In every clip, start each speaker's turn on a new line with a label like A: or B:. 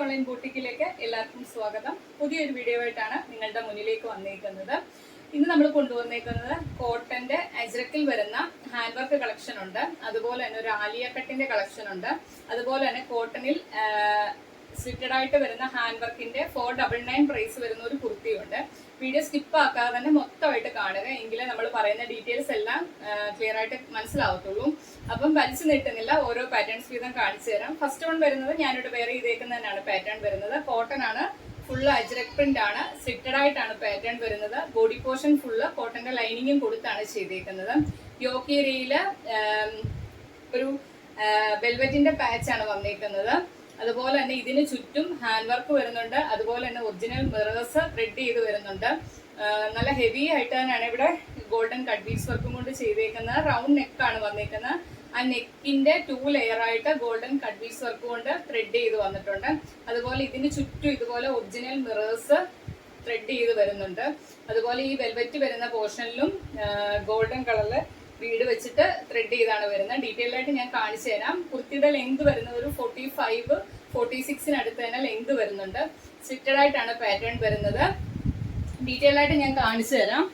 A: Online ബൂട്ടിക്കിലേക്ക് എല്ലാവർക്കും സ്വാഗതം. പുതിയൊരു വീഡിയോ ആയിട്ടാണ് നിങ്ങളുടെ മുന്നിലേക്ക് വന്നേക്കുന്നത്. ഇന്ന് നമ്മൾ കൊണ്ടുവന്നേക്കുന്നത് കോട്ടന്റെ അജ്രക്കിൽ വരുന്ന ഹാൻഡ് വർക്ക് കളക്ഷൻ ഉണ്ട്. അതുപോലെ തന്നെ ഒരു ആലിയ കട്ടിന്റെ കളക്ഷൻ ഉണ്ട്. അതുപോലെ തന്നെ കോട്ടണിൽ സ്ലിറ്റഡ് ആയിട്ട് വരുന്ന ഹാൻഡ് വർക്കിന്റെ 499 പ്രൈസ് വരുന്ന ഒരു കുർത്തിയുണ്ട്. വീഡിയോ സ്കിപ്പ് ആക്കാതെ തന്നെ മൊത്തമായിട്ട് കാണുക, എങ്കിലേ നമ്മൾ പറയുന്ന ഡീറ്റെയിൽസ് എല്ലാം ക്ലിയർ ആയിട്ട് മനസ്സിലാവത്തുള്ളൂ. അപ്പം വലിച്ചു നീട്ടുന്നില്ല, ഓരോ പാറ്റേൺസ് വീതം കാണിച്ചു തരാം. ഫസ്റ്റ് വൺ വരുന്നത് ഞാനിവിടെ വേറെ ചെയ്തേക്കുന്നതിനാണ് പാറ്റേൺ വരുന്നത്. കോട്ടൺ ആണ്, ഫുള്ള് അജ്രക് പ്രിന്റ് ആണ്, സ്ലിറ്റഡ് ആയിട്ടാണ് പാറ്റേൺ വരുന്നത്. ബോഡി പോർഷൻ ഫുള്ള് കോട്ടന്റെ ലൈനിങ്ങും കൊടുത്താണ് ചെയ്തേക്കുന്നത്. യോക്ക് ഏരിയയില് ഒരു വെൽവെറ്റിന്റെ പാച്ചാണ് വന്നേക്കുന്നത്. അതുപോലെ തന്നെ ഇതിന് ചുറ്റും ഹാൻഡ് വർക്ക് വരുന്നുണ്ട്. അതുപോലെ തന്നെ ഒറിജിനൽ മിറേഴ്സ് ത്രെഡ് ചെയ്ത് വരുന്നുണ്ട്. നല്ല ഹെവി ആയിട്ട് തന്നെയാണ് ഇവിടെ ഗോൾഡൻ കട്ട് ബീഡ്സ് വർക്കും കൊണ്ട് ചെയ്തേക്കുന്നത്. റൗണ്ട് നെക്കാണ് വന്നേക്കുന്നത്. ആ നെക്കിന്റെ 2 ലെയർ ആയിട്ട് ഗോൾഡൻ കട്ട് ബീഡ്സ് വർക്ക് കൊണ്ട് ത്രെഡ് ചെയ്ത് വന്നിട്ടുണ്ട്. അതുപോലെ ഇതിന് ചുറ്റും ഇതുപോലെ ഒറിജിനൽ മിറേഴ്സ് ത്രെഡ് ചെയ്ത് വരുന്നുണ്ട്. അതുപോലെ ഈ വെൽവെറ്റ് വരുന്ന പോർഷനിലും ഗോൾഡൻ കളറില് ബീഡ് വെച്ചിട്ട് ത്രെഡ് ചെയ്താണ് വരുന്നത്. ഡീറ്റെയിൽ ആയിട്ട് ഞാൻ കാണിച്ചു തരാം. കുർത്തിയുടെ ലെങ്ത് വരുന്നത് ഒരു 45-46 തന്നെ ലെങ്ത് വരുന്നുണ്ട്. സ്ലിറ്റഡ് ആയിട്ടാണ് പാറ്റേൺ വരുന്നത്. ഡീറ്റെയിൽ ആയിട്ട് ഞാൻ കാണിച്ചു തരാം.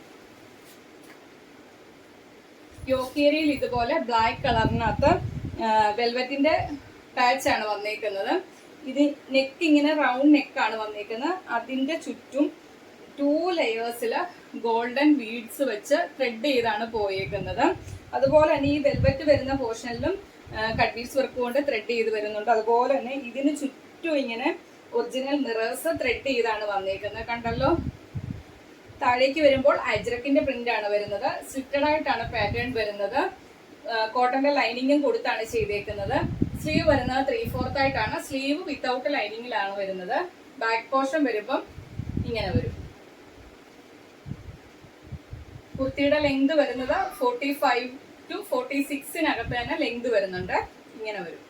A: യോക്ക് ഏരിയയിൽ ഇതുപോലെ ബ്ലാക്ക് കളറിനകത്ത് വെൽവെറ്റിന്റെ പാച്ച് ആണ് വന്നേക്കുന്നത്. ഇത് നെക്ക് ഇങ്ങനെ റൗണ്ട് നെക്കാണ് വന്നേക്കുന്നത്. അതിന്റെ ചുറ്റും 2 ലെയേഴ്സില് ഗോൾഡൻ ബീഡ്സ് വെച്ച് ത്രെഡ് ചെയ്താണ് പോയേക്കുന്നത്. അതുപോലെ തന്നെ ഈ വെൽവെറ്റ് വരുന്ന പോർഷനിലും കട്ട് ബീഡ്സ് വർക്ക് കൊണ്ട് ത്രെഡ് ചെയ്ത് വരുന്നുണ്ട്. അതുപോലെ തന്നെ ഇതിന് ചുറ്റും ഇങ്ങനെ ഒറിജിനൽ മിറേഴ്സ് ത്രെഡ് ചെയ്താണ് വന്നേക്കുന്നത്. കണ്ടല്ലോ, താഴേക്ക് വരുമ്പോൾ അജ്രക്കിന്റെ പ്രിന്റ് ആണ് വരുന്നത്. സ്ലിറ്റഡ് ആയിട്ടാണ് പാറ്റേൺ വരുന്നത്. കോട്ടന്റെ ലൈനിങ്ങും കൊടുത്താണ് ചെയ്തേക്കുന്നത്. സ്ലീവ് വരുന്നത് 3/4 ആയിട്ടാണ്. സ്ലീവ് വിത്തൗട്ട് ലൈനിങ്ങിലാണ് വരുന്നത്. ബാക്ക് പോർഷൻ വരുമ്പം ഇങ്ങനെ വരും. കുർത്തിയുടെ ലെങ്ത് വരുന്നത് 45-46 തന്നെ ലെങ്ത് വരുന്നുണ്ട്. ഇങ്ങനെ വരും.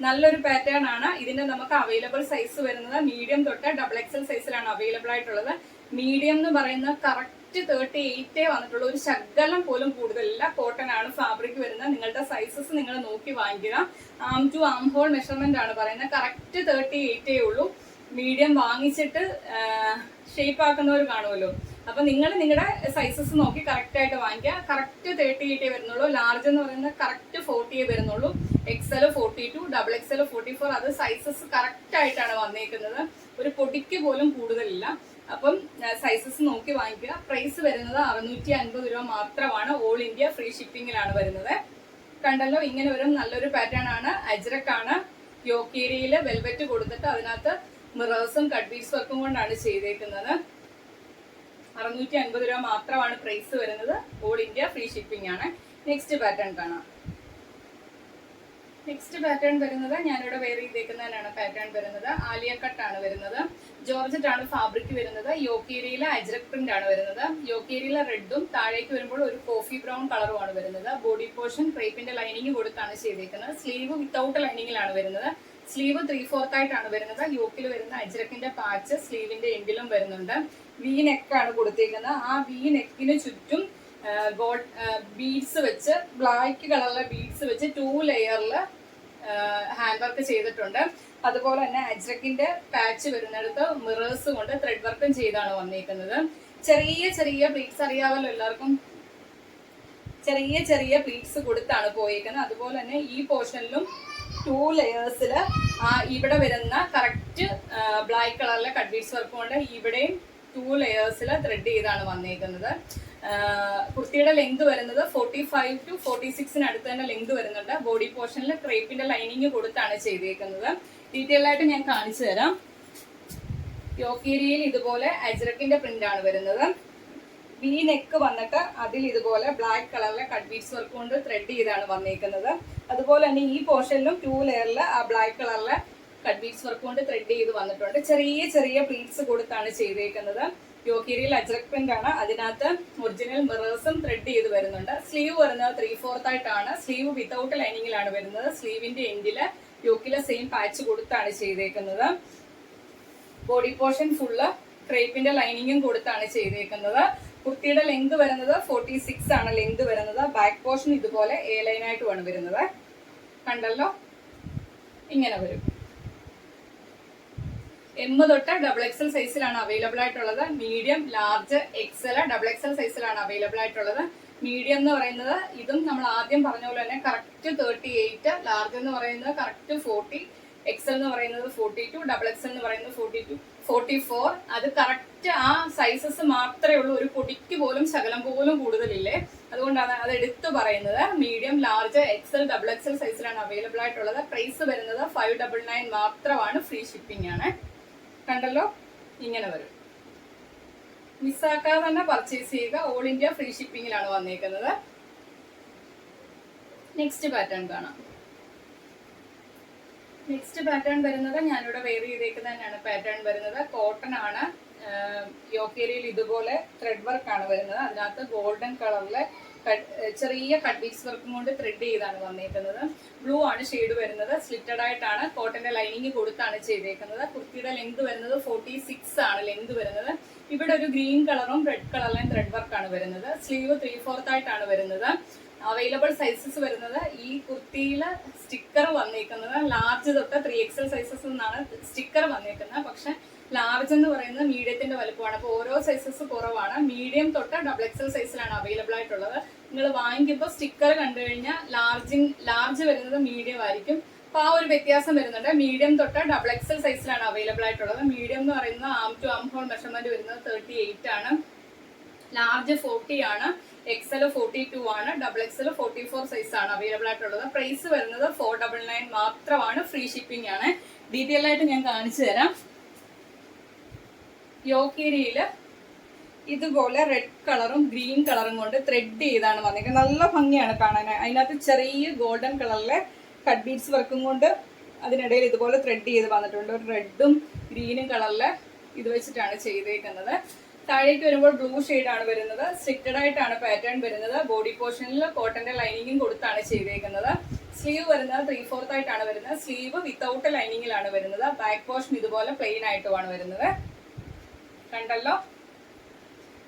A: നല്ലൊരു പാറ്റേൺ ആണ്. ഇതിന്റെ നമുക്ക് അവൈലബിൾ സൈസ് വരുന്നത് മീഡിയം തൊട്ട് XXL സൈസിലാണ് അവൈലബിൾ ആയിട്ടുള്ളത്. മീഡിയം എന്ന് പറയുന്ന കറക്റ്റ് 38 വന്നിട്ടുള്ള ഒരു ശകലം പോലും കൂടുതലില്ല. കോട്ടൺ ആണ് ഫാബ്രിക് വരുന്നത്. നിങ്ങളുടെ സൈസസ് നിങ്ങൾ നോക്കി വാങ്ങിക്കുക. ആം ടു ആം ഹോൾ മെഷർമെന്റ് ആണ് പറയുന്നത്. കറക്റ്റ് 38 ഉള്ളൂ. മീഡിയം വാങ്ങിച്ചിട്ട് ഷേപ്പ് ആക്കുന്നവർ കാണുമല്ലോ. അപ്പൊ നിങ്ങൾ നിങ്ങളുടെ സൈസസ് നോക്കി കറക്റ്റ് ആയിട്ട് വാങ്ങിക്കുക. കറക്റ്റ് 38 വരുന്നുള്ളൂ. ലാർജ് എന്ന് പറയുന്നത് കറക്റ്റ് 40 വരുന്നുള്ളൂ. XL 42, XXL 44 അത് സൈസസ് കറക്റ്റ് ആയിട്ടാണ് വന്നേക്കുന്നത്. ഒരു പൊടിക്ക് പോലും കൂടുതലില്ല. അപ്പം സൈസസ് നോക്കി വാങ്ങിക്കുക. പ്രൈസ് വരുന്നത് 650 രൂപ മാത്രമാണ്. ഓൾ ഇന്ത്യ ഫ്രീ ഷിപ്പിംഗിലാണ് വരുന്നത്. കണ്ടല്ലോ, ഇങ്ങനെ വരും. നല്ലൊരു പാറ്റേൺ ആണ്. അജ്രക് ആണ്. യോക്ക് ഏരിയയില് വെൽവെറ്റ് കൊടുത്തിട്ട് അതിനകത്ത് മിറേഴ്സും കട്ട് ബീഡ്സ് വർക്കും കൊണ്ടാണ് ചെയ്തേക്കുന്നത്. 650 രൂപ മാത്രമാണ് പ്രൈസ് വരുന്നത്. ഓൾ ഇന്ത്യ ഫ്രീ ഷിപ്പിംഗ് ആണ്. നെക്സ്റ്റ് പാറ്റേൺ കാണാം. നെക്സ്റ്റ് പാറ്റേൺ വരുന്നത് ഞാനിവിടെ വേറെ ചെയ്തേക്കുന്നതിനാണ് പാറ്റേൺ വരുന്നത്. ആലിയ കട്ട് ആണ് വരുന്നത്. ജോർജറ്റ് ആണ് ഫാബ്രിക് വരുന്നത്. യോക്ക് ഏരിയയിലെ അജ്രക് പ്രിന്റ് ആണ് വരുന്നത്. യോക്ക് ഏരിയയിലെ റെഡും താഴേക്ക് വരുമ്പോൾ ഒരു കോഫി ബ്രൗൺ കളറുമാണ് വരുന്നത്. ബോഡി പോർഷൻ ക്രേപ്പിന്റെ ലൈനിങ് കൊടുത്താണ് ചെയ്തേക്കുന്നത്. സ്ലീവ് വിത്തൗട്ട് ലൈനിങ്ങിലാണ് വരുന്നത്. സ്ലീവ് 3/4 ആയിട്ടാണ് വരുന്നത്. യോക്കിൽ വരുന്ന അജ്രക്കിന്റെ പാച്ച് സ്ലീവിന്റെ എൻഡിലും വരുന്നുണ്ട്. വി നെക്കാണ് കൊടുത്തേക്കുന്നത്. ആ വി നെക്കിന് ചുറ്റും ഗോൾഡ് ബീഡ്സ് വെച്ച് ബ്ലാക്ക് കളറിലെ ബീഡ്സ് വെച്ച് 2 ലെയറില് ഹാൻഡ് വർക്ക് ചെയ്തിട്ടുണ്ട്. അതുപോലെ തന്നെ അജ്രക്കിന്റെ പാച്ച് വരുന്നിടത്ത് മിറേഴ്സ് കൊണ്ട് ത്രെഡ് വർക്കും ചെയ്താണ് വന്നേക്കുന്നത്. ചെറിയ ചെറിയ പ്ലീറ്റ്സ് അറിയാമല്ലോ എല്ലാവർക്കും. ചെറിയ ചെറിയ പ്ലീറ്റ്സ് കൊടുത്താണ് പോയേക്കുന്നത്. അതുപോലെ തന്നെ ഈ പോർഷനിലും 2 ലെയേഴ്സില് ഇവിടെ വരുന്ന കറക്റ്റ് ബ്ലാക്ക് കളറിലെ കട്ട് ബീഡ്സ് വർക്ക് കൊണ്ട് ഇവിടെയും 2 ലെയേഴ്സിൽ ത്രെഡ് ചെയ്താണ് വന്നേക്കുന്നത്. കുർത്തിയുടെ ലെങ്ത് വരുന്നത് 45-46 തന്നെ ലെങ്ത് വരുന്നുണ്ട്. ബോഡി പോർഷനിൽ ക്രേപ്പിന്റെ ലൈനിങ് കൊടുത്താണ് ചെയ്തേക്കുന്നത്. ഡീറ്റെയിൽ ആയിട്ട് ഞാൻ കാണിച്ചു തരാം. യോക്ക് ഏരിയയിൽ ഇതുപോലെ അജ്രക്കിന്റെ പ്രിന്റ് ആണ് വരുന്നത്. വി നെക്ക് വന്നിട്ട് അതിൽ ഇതുപോലെ ബ്ലാക്ക് കളറിലെ കട്ട് ബീഡ്സ് വർക്ക് കൊണ്ട് ത്രെഡ് ചെയ്താണ് വന്നേക്കുന്നത്. അതുപോലെ തന്നെ ഈ പോർഷനിലും 2 ലെയറിൽ ആ ബ്ലാക്ക് കളറിലെ കട്ട് ബീഡ്സ് വർക്ക് കൊണ്ട് ത്രെഡ് ചെയ്ത് വന്നിട്ടുണ്ട്. ചെറിയ ചെറിയ പ്ലീറ്റ്സ് കൊടുത്താണ് ചെയ്തേക്കുന്നത്. യോക്ക് ഏരിയയിൽ അജ്രക് പ്രിന്റ് ആണ്. അതിനകത്ത് ഒറിജിനൽ മിറേഴ്സും ത്രെഡ് ചെയ്ത് വരുന്നുണ്ട്. സ്ലീവ് വരുന്നത് 3/4 ആയിട്ടാണ്. സ്ലീവ് വിത്തൗട്ട് ലൈനിങ്ങിലാണ് വരുന്നത്. സ്ലീവിന്റെ എൻഡില് യോക്കിലെ സെയിം പാച്ച് കൊടുത്താണ് ചെയ്തേക്കുന്നത്. ബോഡി പോർഷൻ ഫുള്ള് ക്രേപ്പിന്റെ ലൈനിങ്ങും കൊടുത്താണ് ചെയ്തേക്കുന്നത്. കുർത്തിയുടെ ലെങ്ത് വരുന്നത് 46 ആണ് ലെങ്ത് വരുന്നത്. ബാക്ക് പോർഷൻ ഇതുപോലെ എ ലൈൻ ആയിട്ടുമാണ് വരുന്നത്. കണ്ടല്ലോ, ഇങ്ങനെ വരും. എം തൊട്ട് ഡബിൾ എക്സൽ സൈസിലാണ് അവൈലബിൾ ആയിട്ടുള്ളത്. Medium, large, XL, double XL സൈസിലാണ് അവൈലബിൾ ആയിട്ടുള്ളത്. മീഡിയം എന്ന് പറയുന്നത് ഇതും നമ്മൾ ആദ്യം പറഞ്ഞ പോലെ തന്നെ കറക്റ്റ് 38, ലാർജ് എന്ന് പറയുന്നത് കറക്റ്റ് 40, എക്സൽ എന്ന് പറയുന്നത് 42, ഡബിൾ എക്സൽ എന്ന് പറയുന്നത് 44. അത് കറക്റ്റ് ആ സൈസസ് മാത്രമേ ഉള്ളൂ, ഒരു പൊടിക്ക് പോലും ശകലം പോലും കൂടുതലില്ലേ. അതുകൊണ്ടാണ് അത് എടുത്തു പറയുന്നത്. Medium, large, XL, double XL സൈസിലാണ് അവൈലബിൾ ആയിട്ടുള്ളത്. പ്രൈസ് വരുന്നത് 599 മാത്രമാണ്. ഫ്രീ ഷിപ്പിംഗ് ആണ്. കണ്ടല്ലോ, ഇങ്ങനെ വരും. മിസ്സാക്കാതെ തന്നെ പർച്ചേസ് ചെയ്യുക. ഓൾ ഇന്ത്യ ഫ്രീ ഷിപ്പിംഗിലാണ് വന്നേക്കുന്നത്. നെക്സ്റ്റ് പാറ്റേൺ കാണാം. നെക്സ്റ്റ് പാറ്റേൺ വരുന്നത് ഞാനിവിടെ വെയർ ചെയ്തേക്കുന്നത് തന്നെയാണ് പാറ്റേൺ വരുന്നത്. കോട്ടൺ ആണ്. യോക്ക് ഏരിയയിൽ ഇതുപോലെ ത്രെഡ് വർക്ക് ആണ് വരുന്നത്. അതിനകത്ത് ഗോൾഡൻ കളറിലെ ചെറിയ കട്ട് ബീഡ്സ് വർക്കും കൊണ്ട് ത്രെഡ് ചെയ്താണ് വന്നേക്കുന്നത്. ബ്ലൂ ആണ് ഷെയ്ഡ് വരുന്നത്. സ്ലിറ്റഡ് ആയിട്ടാണ് കോട്ടന്റെ ലൈനിങ് കൊടുത്താണ് ചെയ്തേക്കുന്നത്. കുർത്തിയുടെ ലെങ്ത് വരുന്നത് 46 ആണ് ലെങ്ത് വരുന്നത്. ഇവിടെ ഒരു ഗ്രീൻ കളറും റെഡ് കളറിലും ത്രെഡ് വർക്ക് ആണ് വരുന്നത്. സ്ലീവ് 3/4 ആയിട്ടാണ് വരുന്നത്. അവൈലബിൾ സൈസസ് വരുന്നത് ഈ കുർത്തിയിൽ സ്റ്റിക്കർ വന്നേക്കുന്നത് ലാർജ് തൊട്ട് 3XL സൈസസ് എന്നാണ് സ്റ്റിക്കർ വന്നേക്കുന്നത്. പക്ഷെ ലാർജ് എന്ന് പറയുന്നത് മീഡിയത്തിന്റെ വലുപ്പമാണ്. അപ്പോൾ ഓരോ സൈസസ് കുറവാണ്. മീഡിയം തൊട്ട് ഡബിൾ എക്സൽ സൈസിലാണ് അവൈലബിൾ ആയിട്ടുള്ളത്. നിങ്ങൾ വാങ്ങിക്കുമ്പോൾ സ്റ്റിക്കർ കണ്ടു കഴിഞ്ഞാൽ ലാർജ് വരുന്നത് മീഡിയം ആയിരിക്കും. അപ്പോൾ ആ ഒരു വ്യത്യാസം വരുന്നുണ്ട്. മീഡിയം തൊട്ട് ഡബിൾ എക്സൽ സൈസിലാണ് അവൈലബിൾ ആയിട്ടുള്ളത്. മീഡിയം എന്ന് പറയുന്നത് ആം ടു ആം ഹോൾ മെഷർമെന്റ് വരുന്നത് 38 ആണ്. ലാർജ് 40 ആണ്. എക്സൽ 42 ആണ്. ഡബിൾ എക്സൽ 44 സൈസ് ആണ് അവൈലബിൾ ആയിട്ടുള്ളത്. പ്രൈസ് വരുന്നത് 499 മാത്രമാണ്. ഫ്രീ ഷിപ്പിംഗ് ആണ്. ഡീറ്റെയിൽ ആയിട്ട് ഞാൻ കാണിച്ചു തരാം. യോക്ക് ഏരിയയില് ഇതുപോലെ റെഡ് കളറും ഗ്രീൻ കളറും കൊണ്ട് ത്രെഡ് ചെയ്താണ് വന്നിരിക്കുന്നത്. നല്ല ഭംഗിയാണ് കാണാൻ. അതിനകത്ത് ചെറിയ ഗോൾഡൻ കളറിലെ കട്ട് ബീഡ്സ് വർക്കും കൊണ്ട് അതിനിടയിൽ ഇതുപോലെ ത്രെഡ് ചെയ്ത് വന്നിട്ടുണ്ട്. ഒരു റെഡും ഗ്രീനും കളറില് ഇത് വെച്ചിട്ടാണ് ചെയ്തേക്കുന്നത്. താഴേക്ക് വരുമ്പോൾ ബ്ലൂ ആണ് വരുന്നത്. സ്റ്റിക്റ്റഡ് ആയിട്ടാണ് പാറ്റേൺ വരുന്നത്. ബോഡി പോർഷനിൽ കോട്ടന്റെ ലൈനിങ്ങും കൊടുത്താണ് ചെയ്തേക്കുന്നത്. സ്ലീവ് വരുന്നത് 3/4 ആയിട്ടാണ് വരുന്നത്. സ്ലീവ് വിത്തൗട്ട് ലൈനിങ്ങിലാണ് വരുന്നത്. ബാക്ക് പോർഷൻ ഇതുപോലെ പ്ലെയിൻ ആയിട്ടുമാണ് വരുന്നത്. കണ്ടല്ലോ,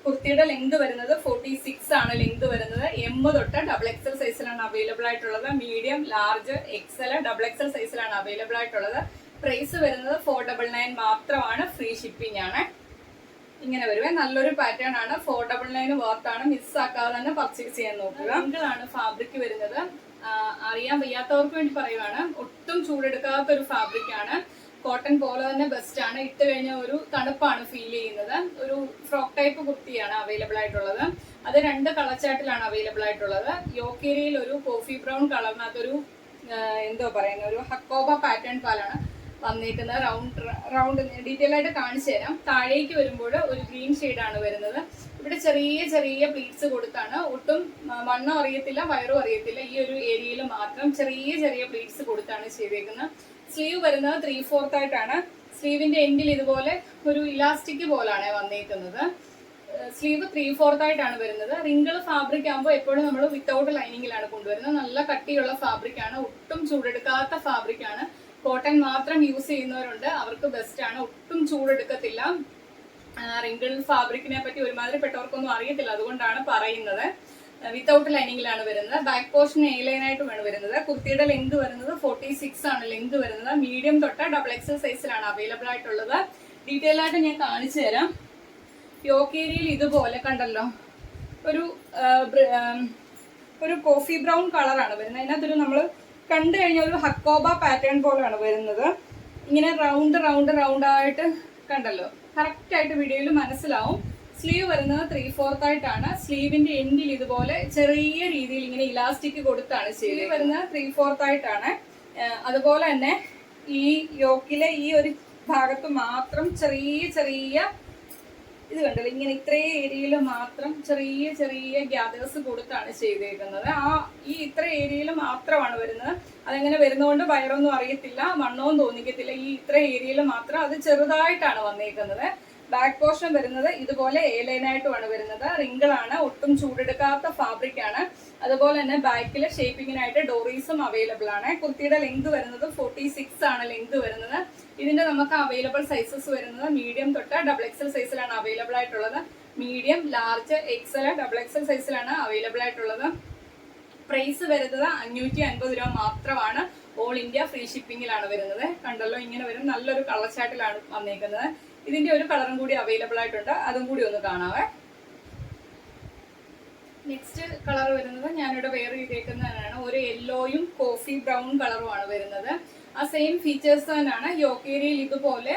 A: കുർത്തിയുടെ ലെങ്ത് വരുന്നത് 46 ആണ് ലെങ്ത് വരുന്നത്. എം തൊട്ട് ഡബിൾ എക്സൽ സൈസിലാണ് അവൈലബിൾ ആയിട്ടുള്ളത്. Medium, large, XL, double XL സൈസിലാണ് അവൈലബിൾ ആയിട്ടുള്ളത്. പ്രൈസ് വരുന്നത് 499 മാത്രമാണ്. ഫ്രീ ഷിപ്പിംഗ് ആണ്. ഇങ്ങനെ വരുവേ. നല്ലൊരു പാറ്റേൺ ആണ്. 499 വർത്താണ്. മിസ്സാക്കാതെ തന്നെ പർച്ചേസ് ചെയ്യാൻ നോക്കുക. സിംഗിളാണ് ഫാബ്രിക് വരുന്നത്. അറിയാൻ വയ്യാത്തവർക്ക് വേണ്ടി പറയുവാണ്. ഒട്ടും ചൂടെടുക്കാത്ത ഒരു ഫാബ്രിക് ആണ്. കോട്ടൺ പോലെ തന്നെ ബെസ്റ്റ് ആണ്. ഇട്ട് കഴിഞ്ഞാൽ ഒരു തണുപ്പാണ് ഫീൽ ചെയ്യുന്നത്. ഒരു ഫ്രോക്ക് ടൈപ്പ് കുർത്തിയാണ് അവൈലബിൾ ആയിട്ടുള്ളത്. അത് 2 കളർ ചാർട്ടിലാണ് അവൈലബിൾ ആയിട്ടുള്ളത്. യോക്ക് ഏരിയയിൽ ഒരു കോഫി ബ്രൗൺ കളറിനകത്തൊരു എന്തോ പറയുന്ന ഒരു ഹക്കോബ പാറ്റേൺ പാലാണ് വന്നിരിക്കുന്നത്. റൗണ്ട് ഡീറ്റെയിൽ ആയിട്ട് കാണിച്ചു തരാം. താഴേക്ക് വരുമ്പോൾ ഒരു ഗ്രീൻ ആണ് വരുന്നത്. ഇവിടെ ചെറിയ ചെറിയ പ്ലീറ്റ്സ് കൊടുത്താണ്. ഒട്ടും വണ്ണം അറിയത്തില്ല, വയറും അറിയത്തില്ല. ഈ ഒരു ഏരിയയിൽ മാത്രം ചെറിയ ചെറിയ പ്ലീറ്റ്സ് കൊടുത്താണ് ചെയ്തേക്കുന്നത്. സ്ലീവ് വരുന്നത് 3/4 ആയിട്ടാണ്. സ്ലീവിന്റെ എൻഡിൽ ഇതുപോലെ ഒരു ഇലാസ്റ്റിക് പോലാണ് വന്നേക്കുന്നത്. സ്ലീവ് 3/4 ആയിട്ടാണ് വരുന്നത്. റിങ്കിൾ ഫാബ്രിക് ആകുമ്പോൾ എപ്പോഴും നമ്മൾ വിത്തൗട്ട് ലൈനിങ്ങിലാണ് കൊണ്ടുവരുന്നത്. നല്ല കട്ടിയുള്ള ഫാബ്രിക് ആണ്. ഒട്ടും ചൂടെടുക്കാത്ത ഫാബ്രിക് ആണ്. കോട്ടൺ മാത്രം യൂസ് ചെയ്യുന്നവരുണ്ട്, അവർക്ക് ബെസ്റ്റ് ആണ്. ഒട്ടും ചൂടെടുക്കത്തില്ല. റിങ്കിൾ ഫാബ്രിക്കിനെ പറ്റി ഒരുമാതിരിപ്പെട്ടവർക്കൊന്നും അറിയത്തില്ല, അതുകൊണ്ടാണ് പറയുന്നത്. വിത്തൗട്ട് ലൈനിങ്ങിലാണ് വരുന്നത്. ബാക്ക് പോർഷൻ എ ലൈനായിട്ടുമാണ് വരുന്നത്. കുർത്തിയുടെ ലെങ്ത് വരുന്നത് 46 ആണ് ലെങ്ത് വരുന്നത്. മീഡിയം തൊട്ട് ഡബിൾ എക്സൽ സൈസിലാണ് അവൈലബിൾ ആയിട്ടുള്ളത്. ഡീറ്റെയിൽ ആയിട്ട് ഞാൻ കാണിച്ചു തരാം. യോക്ക് ഏരിയയിൽ ഇതുപോലെ കണ്ടല്ലോ ഒരു കോഫി ബ്രൗൺ കളറാണ് വരുന്നത്. അതിനകത്തൊരു നമ്മൾ കണ്ടു കഴിഞ്ഞാൽ ഒരു ഹക്കോബ പാറ്റേൺ പോലെയാണ് വരുന്നത്. ഇങ്ങനെ റൗണ്ട് ആയിട്ട് കണ്ടല്ലോ, കറക്റ്റ് ആയിട്ട് വീഡിയോയിൽ മനസ്സിലാവും. സ്ലീവ് വരുന്നത് 3/4 ആയിട്ടാണ്. സ്ലീവിന്റെ എൻഡിൽ ഇതുപോലെ ചെറിയ രീതിയിൽ ഇങ്ങനെ ഇലാസ്റ്റിക് കൊടുത്താണ് സ്ലീവ് വരുന്നത് 3/4 ആയിട്ടാണ്. അതുപോലെ തന്നെ ഈ യോക്കിലെ ഈ ഒരു ഭാഗത്ത് മാത്രം ചെറിയ ഇത് കണ്ടല്ലോ, ഇങ്ങനെ ഇത്രയും ഏരിയയിൽ മാത്രം ചെറിയ ചെറിയ ഗ്യാദേഴ്സ് കൊടുത്താണ് ചെയ്തേക്കുന്നത്. ഈ ഇത്ര ഏരിയയിൽ മാത്രമാണ് വരുന്നത്. അതെങ്ങനെ വരുന്നതുകൊണ്ട് വയറൊന്നും അറിയത്തില്ല, മണ്ണവും തോന്നിക്കത്തില്ല. ഈ ഇത്ര ഏരിയയിൽ മാത്രം അത് ചെറുതായിട്ടാണ് വന്നേക്കുന്നത്. ബാക്ക് പോർഷൻ വരുന്നത് ഇതുപോലെ എ ലൈനായിട്ടുമാണ് വരുന്നത്. റിങ്കിളാണ്, ഒട്ടും ചൂടെടുക്കാത്ത ഫാബ്രിക് ആണ്. അതുപോലെ തന്നെ ബാക്കിലെ ഷേപ്പിങ്ങിനായിട്ട് ഡോറീസും അവൈലബിൾ ആണ്. കുർത്തിയുടെ ലെങ്ത് വരുന്നത് 46 ആണ് ലെങ്ത് വരുന്നത്. ഇതിന്റെ നമുക്ക് അവൈലബിൾ സൈസസ് വരുന്നത് മീഡിയം തൊട്ട് ഡബിൾ എക്സൽ സൈസിലാണ് അവൈലബിൾ ആയിട്ടുള്ളത്. Medium, large, XL, double XL സൈസിലാണ് അവൈലബിൾ ആയിട്ടുള്ളത്. പ്രൈസ് വരുന്നത് 550 രൂപ മാത്രമാണ്. ഓൾ ഇന്ത്യ ഫ്രീ ഷിപ്പിംഗിലാണ് വരുന്നത്. കണ്ടല്ലോ, ഇങ്ങനെ വരും. നല്ലൊരു കളർ ചാർട്ടിലാണ് വന്നേക്കുന്നത്. ഇതിന്റെ ഒരു കളറും കൂടി അവൈലബിൾ ആയിട്ടുണ്ട്, അതും കൂടി ഒന്ന് കാണാവേ. നെക്സ്റ്റ് കളർ വരുന്നത് ഞാനിവിടെ വെയർ ചെയ്തേക്കുന്നതാണ്. ഒരു യെല്ലോയും കോഫി ബ്രൗൺ കളറുമാണ് വരുന്നത്. ആ സെയിം ഫീച്ചേഴ്സ് തന്നെയാണ്. യോക്കേരിയിൽ ഇതുപോലെ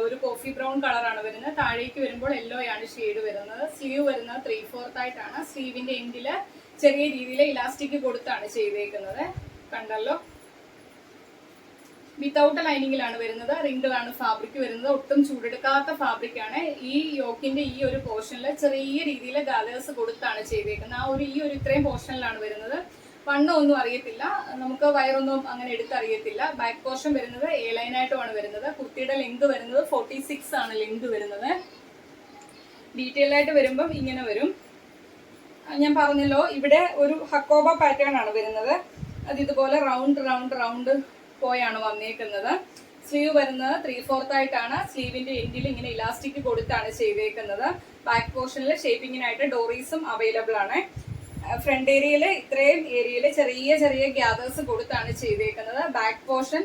A: ഒരു കോഫി ബ്രൗൺ കളറാണ് വരുന്നത്. താഴേക്ക് വരുമ്പോൾ യെല്ലോ ആണ് ഷെയ്ഡ് വരുന്നത്. സ്ലീവ് വരുന്നത് 3/4 ആയിട്ടാണ്. സ്ലീവിന്റെ എൻഡില് ചെറിയ രീതിയിൽ ഇലാസ്റ്റിക് കൊടുത്താണ് ചെയ്തേക്കുന്നത്. കണ്ടല്ലോ, വിത്തൗട്ട് ലൈനിങ്ങിലാണ് വരുന്നത്. റിങ്കിളാണ് ഫാബ്രിക് വരുന്നത്. ഒട്ടും ചൂടെടുക്കാത്ത ഫാബ്രിക് ആണ്. ഈ യോക്കിന്റെ ഈ ഒരു പോർഷനിൽ ചെറിയ രീതിയിൽ ഗാദേഴ്സ് കൊടുത്താണ് ചെയ്തേക്കുന്നത്. ഈ ഒരു ഇത്രയും പോർഷനിലാണ് വരുന്നത്. വണ്ണമൊന്നും അറിയത്തില്ല, നമുക്ക് വയറൊന്നും അങ്ങനെ എടുത്തറിയത്തില്ല. ബാക്ക് പോർഷൻ വരുന്നത് എ ലൈനായിട്ടുമാണ് വരുന്നത്. കുർത്തിയുടെ ലെങ്ത് വരുന്നത് 46 ആണ് ലെങ്ത് വരുന്നത്. ഡീറ്റെയിൽ ആയിട്ട് വരുമ്പം ഇങ്ങനെ വരും. ഞാൻ പറഞ്ഞല്ലോ, ഇവിടെ ഒരു ഹക്കോബ പാറ്റേൺ ആണ് വരുന്നത്. അത് ഇതുപോലെ റൗണ്ട് റൗണ്ട് റൗണ്ട് പോയാണ് വന്നേക്കുന്നത്. സ്ലീവ് വരുന്നത് 3/4 ആയിട്ടാണ്. സ്ലീവിന്റെ എൻഡിൽ ഇങ്ങനെ ഇലാസ്റ്റിക് കൊടുത്താണ് ചെയ്തേക്കുന്നത്. ബാക്ക് പോർഷനിൽ ഷേപ്പിങ്ങിനായിട്ട് ഡോറീസും അവൈലബിൾ ആണ്. ഫ്രണ്ട് ഏരിയയിൽ ഇത്രയും ഏരിയയിൽ ചെറിയ ചെറിയ ഗ്യാദേഴ്സ് കൊടുത്താണ് ചെയ്തേക്കുന്നത്. ബാക്ക് പോർഷൻ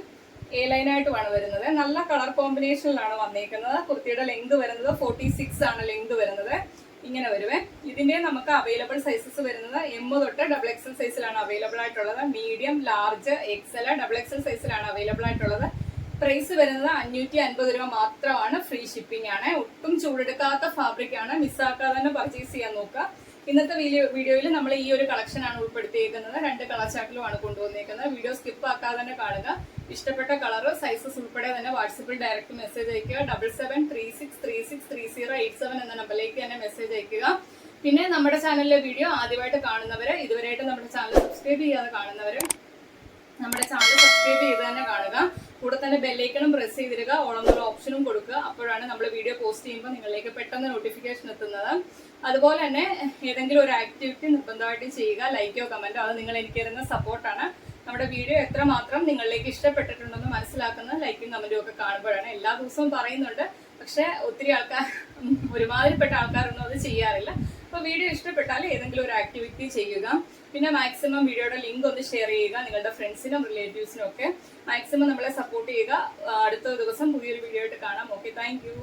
A: എ ലൈനായിട്ടുമാണ് വരുന്നത്. നല്ല കളർ കോമ്പിനേഷനിലാണ് വന്നേക്കുന്നത്. കുർത്തിയുടെ ലെങ്ത് വരുന്നത് 46 ആണ് ലെങ്ത് വരുന്നത്. ഇങ്ങനെ വരുവേ. ഇതിന്റെ നമുക്ക് അവൈലബിൾ സൈസസ് വരുന്നത് M തൊട്ട് XXL സൈസിലാണ് അവൈലബിൾ ആയിട്ടുള്ളത്. മീഡിയം, ലാർജ്, XL, XXL സൈസിലാണ് അവൈലബിൾ ആയിട്ടുള്ളത്. പ്രൈസ് വരുന്നത് 550 രൂപ മാത്രമാണ്. ഫ്രീ ഷിപ്പിംഗ് ആണ്. ഒട്ടും ചൂടെടുക്കാത്ത ഫാബ്രിക് ആണ്. മിസ്സാക്കാതെ തന്നെ പർച്ചേസ് ചെയ്യാൻ നോക്കുക. ഇന്നത്തെ വീഡിയോയിൽ നമ്മൾ ഈ ഒരു കളക്ഷൻ ആണ് ഉൾപ്പെടുത്തിയിരിക്കുന്നത്. 2 കളർ ചാർട്ടിലുമാണ് കൊണ്ടുവന്നിരിക്കുന്നത്. വീഡിയോ സ്കിപ്പ് ആക്കാതെ തന്നെ കാണുക. ഇഷ്ടപ്പെട്ട കളർ സൈസസ് ഉൾപ്പെടെ തന്നെ വാട്സപ്പിൽ ഡയറക്റ്റ് മെസ്സേജ് അയക്കുക. 7736363087 എന്ന നമ്പറിലേക്ക് തന്നെ മെസ്സേജ് അയക്കുക. പിന്നെ നമ്മുടെ ചാനലിലെ വീഡിയോ ആദ്യമായിട്ട് കാണുന്നവര്, ഇതുവരെയായിട്ട് നമ്മുടെ ചാനൽ സബ്സ്ക്രൈബ് ചെയ്യാതെ കാണുന്നവര് നമ്മുടെ ചാനൽ സബ്സ്ക്രൈബ് ചെയ്ത് തന്നെ കാണുക. കൂടെ തന്നെ ബെല്ലൈക്കണും പ്രസ് ചെയ്തിടുക. ഓളെന്നുള്ള ഓപ്ഷനും കൊടുക്കുക. അപ്പോഴാണ് നമ്മൾ വീഡിയോ പോസ്റ്റ് ചെയ്യുമ്പോൾ നിങ്ങളിലേക്ക് പെട്ടെന്ന് നോട്ടിഫിക്കേഷൻ എത്തുന്നത്. അതുപോലെ തന്നെ ഏതെങ്കിലും ഒരു ആക്ടിവിറ്റി നിർബന്ധമായിട്ട് ചെയ്യുക. ലൈക്കോ കമന്റോ, അത് നിങ്ങൾ എനിക്ക് തരുന്ന സപ്പോർട്ടാണ്. നമ്മുടെ വീഡിയോ എത്രമാത്രം നിങ്ങളിലേക്ക് ഇഷ്ടപ്പെട്ടിട്ടുണ്ടെന്ന് മനസ്സിലാക്കുന്നത് ലൈക്കും കമന്റും ഒക്കെ കാണുമ്പോഴാണ്. എല്ലാ ദിവസവും പറയുന്നുണ്ട്, പക്ഷെ ഒത്തിരി ആൾക്കാർ, ഒരുമാതിരിപ്പെട്ട ആൾക്കാരൊന്നും അത് ചെയ്യാറില്ല. അപ്പോൾ വീഡിയോ ഇഷ്ടപ്പെട്ടാൽ ഏതെങ്കിലും ഒരു ആക്ടിവിറ്റി ചെയ്യുക. പിന്നെ മാക്സിമം വീഡിയോയുടെ ലിങ്ക് ഒന്ന് ഷെയർ ചെയ്യുക നിങ്ങളുടെ ഫ്രണ്ട്സിനും റിലേറ്റീവ്സിനും ഒക്കെ. മാക്സിമം നമ്മളെ സപ്പോർട്ട് ചെയ്യുക. അടുത്ത ദിവസം പുതിയൊരു വീഡിയോ ആയിട്ട് കാണാം. Okay, thank you.